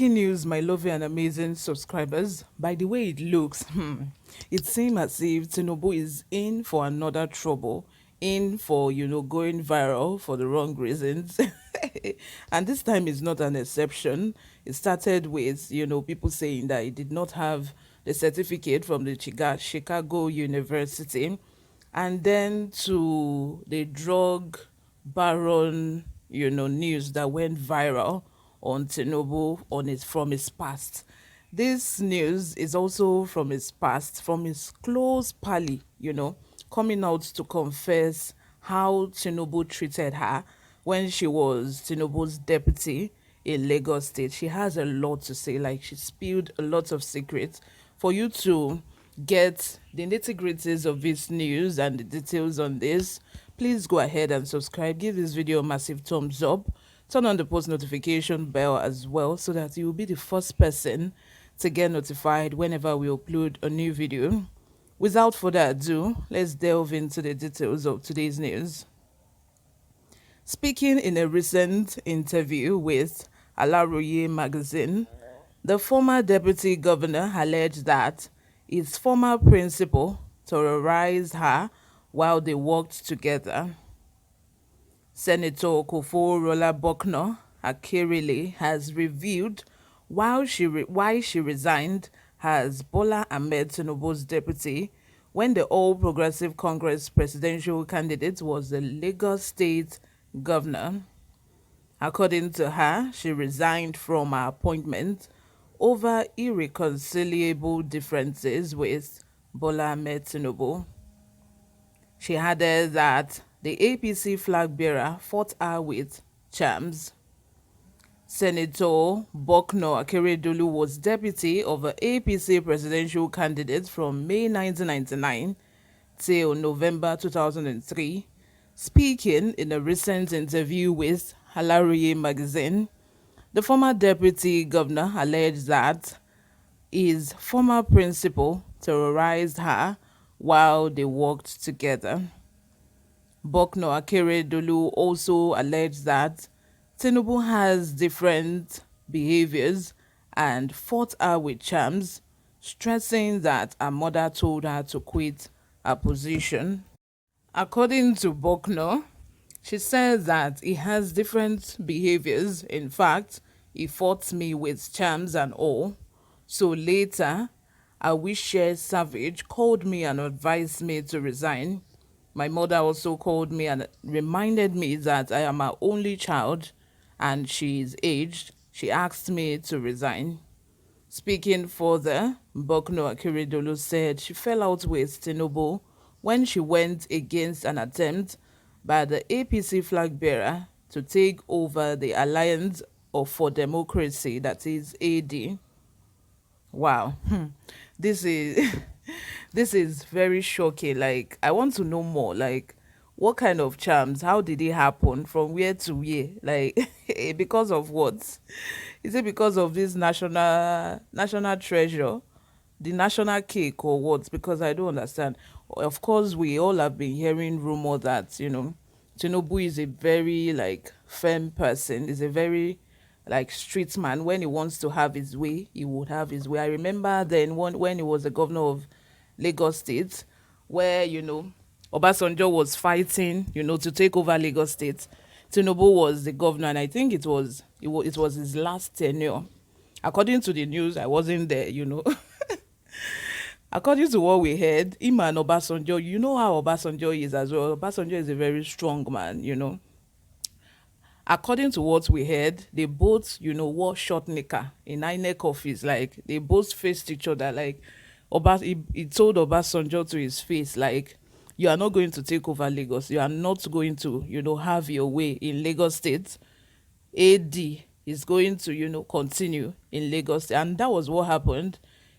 Breaking news, my lovely and amazing subscribers. By the way it looks, it seems as if Tinubu is in for another trouble, in for, going viral for the wrong reasons. And this time is not an exception. It started with, people saying that he did not have the certificate from the Chicago University, and then to the drug baron, news that went viral on Tinubu from his past. This news is also from his past, from his close pally, coming out to confess how Tinubu treated her when she was Tinubu's deputy in Lagos State. She has a lot to say, like she spilled a lot of secrets. For you to get the nitty-gritties of this news and the details on this, please go ahead and subscribe. Give this video a massive thumbs up. Turn on the post notification bell as well so that you will be the first person to get notified whenever we upload a new video. Without further ado, let's delve into the details of today's news. Speaking in a recent interview with Alaroye magazine, the former deputy governor alleged that his former principal terrorized her while they worked together. Senator Okofo-Rola BUCKNOR-AKERELE has revealed why she resigned as Bola Ahmed Tinubu's deputy when the All Progressive Congress presidential candidate was the Lagos State governor. According to her, she resigned from her appointment over irreconcilable differences with Bola Ahmed Tinubu. She added that the APC flag bearer fought her with charms. Senator BUCKNOR-AKERELE was deputy of an APC presidential candidate from May 1999 till November 2003. Speaking in a recent interview with Alaroye magazine, the former deputy governor alleged that his former principal terrorized her while they worked together. BUCKNOR-AKERELE also alleged that Tinubu has different behaviors and fought her with charms, stressing that her mother told her to quit her position. According to BUCKNOR, she says that he has different behaviors. In fact, he fought me with charms and all. So later, a wishes savage called me and advised me to resign. My mother also called me and reminded me that I am her only child and she is aged. She asked me to resign. Speaking further, BUCKNOR-AKERELE said she fell out with Tinubu when she went against an attempt by the APC flag bearer to take over the Alliance for Democracy, that is AD. Wow. This is this is very shocking. Like, I want to know more. Like, what kind of charms? How did it happen? From where to where? Like, because of what? Is it because of this national treasure, the national cake, or what? Because I don't understand. Of course, we all have been hearing rumor that Tinubu is a very like firm person. Is a very like street man. When he wants to have his way, he would have his way. I remember then when he was the governor of Lagos State, where Obasanjo was fighting to take over Lagos State. Tinubu was the governor, and I think it was his last tenure. According to the news, I wasn't there. According to what we heard, him and Obasanjo, you know how Obasanjo is as well. Obasanjo is a very strong man. According to what we heard, they both, wore short knicker in INEC office. Like, they both faced each other. Like, he told Obasanjo to his face, like, you are not going to take over Lagos. You are not going to, have your way in Lagos State. AD is going to, continue in Lagos State. And that was what happened.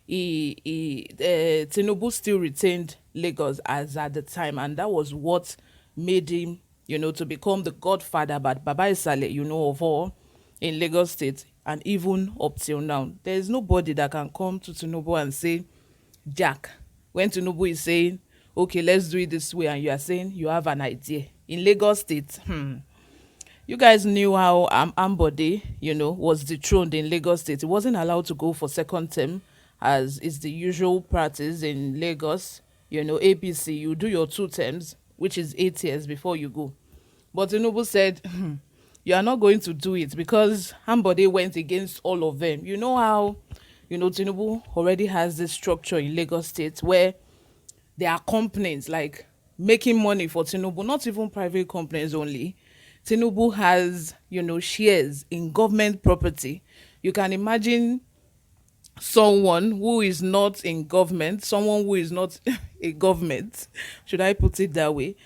Tinubu still retained Lagos as at the time. And that was what made him to become the godfather, but Baba Isale, of all in Lagos State, and even up till now. There is nobody that can come to Tinubu and say, Jack, when Tinubu is saying, okay, let's do it this way, and you are saying you have an idea. In Lagos State, You guys knew how Ambode, was dethroned in Lagos State. He wasn't allowed to go for second term, as is the usual practice in Lagos. APC, you do your 2 terms, which is 8 years before you go. But Tinubu said, you are not going to do it because Ambode went against all of them. You know how, Tinubu already has this structure in Lagos State where there are companies like making money for Tinubu, not even private companies only. Tinubu has, shares in government property. You can imagine someone who is not in government, someone who is not a government, should I put it that way?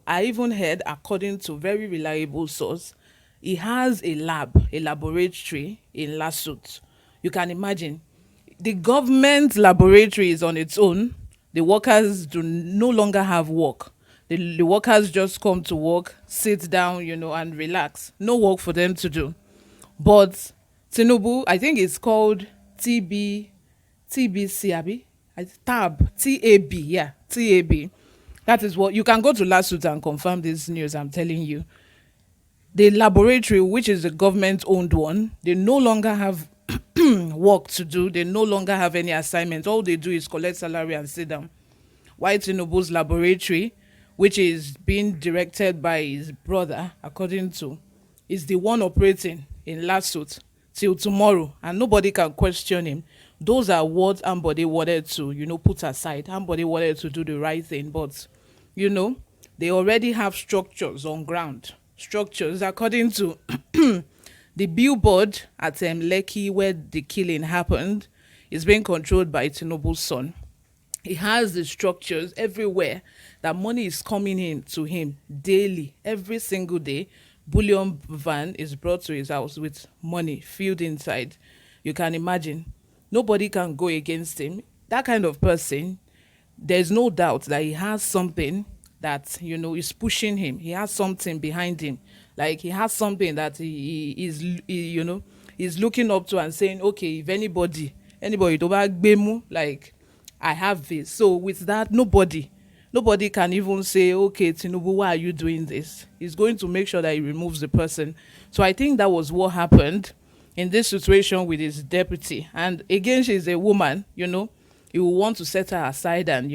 I even heard, according to very reliable source, he has a lab, a laboratory in Lasut. You can imagine the government laboratory is on its own. The workers do no longer have work. The workers just come to work, sit down, and relax. No work for them to do. But Tinubu, I think it's called TBC, Abi? TAB, yeah, TAB. That is what you can go to Lasut and confirm this news I'm telling you. The laboratory, which is a government owned one, they no longer have work to do. They no longer have any assignments. All they do is collect salary and sit down. While Tinubu's laboratory, which is being directed by his brother, according to, is the one operating in Lasut till tomorrow, and nobody can question him. Those are what Ambode wanted to, put aside. Ambode wanted to do the right thing, but, they already have structures on ground. Structures, according to the billboard at Lekki, where the killing happened, is being controlled by Tinubu's son. He has the structures everywhere that money is coming in to him daily, every single day. Bullion van is brought to his house with money filled inside. You can imagine. Nobody can go against him. That kind of person, there's no doubt that he has something that, is pushing him. He has something behind him. Like he has something that he's looking up to and saying, okay, if anybody to back Bemu, like I have this. So with that, nobody can even say, okay, Tinubu, why are you doing this? He's going to make sure that he removes the person. So I think that was what happened in this situation with his deputy. And again, she's a woman, he will want to set her aside and,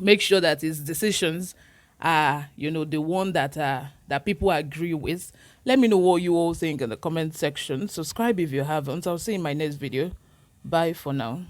make sure that his decisions are, the one that people agree with. Let me know what you all think in the comment section. Subscribe if you haven't. I'll see you in my next video. Bye for now.